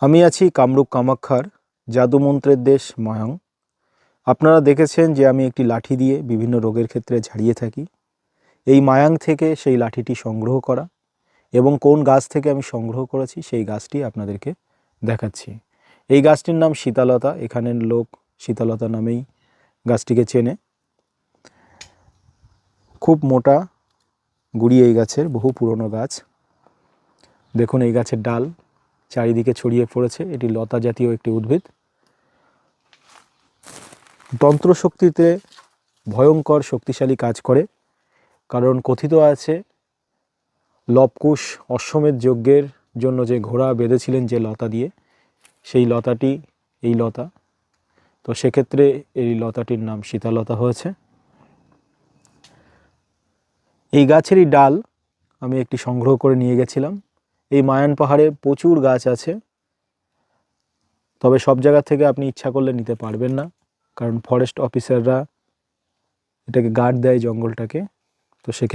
আমি আছি কামরূপ কামাখ্যার জাদুমন্ত্রের দেশ ময়ং। আপনারা দেখেছেন যে আমি একটি লাঠি দিয়ে বিভিন্ন রোগের ক্ষেত্রে ঝাড়িয়ে থাকি। এই মায়াং থেকে সেই লাঠিটি সংগ্রহ করা এবং কোন গাছ থেকে আমি সংগ্রহ করেছি সেই গাছটি আপনাদেরকে দেখাচ্ছি। এই গাছটির নাম শীতলতা। এখানের লোক শীতলতা নামেই গাছটিকে চেনে। খুব মোটা গুড়ি এই গাছের, বহু পুরনো গাছ। দেখুন এই গাছের ডাল চারিদিকে ছড়িয়ে পড়েছে। এটি লতা জাতীয় একটি উদ্ভিদ। তন্ত্রশক্তিতে ভয়ঙ্কর শক্তিশালী কাজ করে, কারণ কথিত আছে লবকুশ অশ্বমেধ যজ্ঞের জন্য যে ঘোড়া বেঁধেছিলেন যে লতা দিয়ে, সেই লতাটি এই লতা। তো সেক্ষেত্রে এই লতাটির নাম শীতলতা হয়েছে। এই গাছেরই ডাল আমি একটি সংগ্রহ করে নিয়ে গেছিলাম। এই মায়ান পাহাড়ে প্রচুর গাছ আছে, তবে সব জায়গা থেকে আপনি ইচ্ছা করলে নিতে পারবেন না, কারণ ফরেস্ট অফিসাররা এটাকে গার্ড দেয় জঙ্গলটাকে। তো সেক্ষেত্রে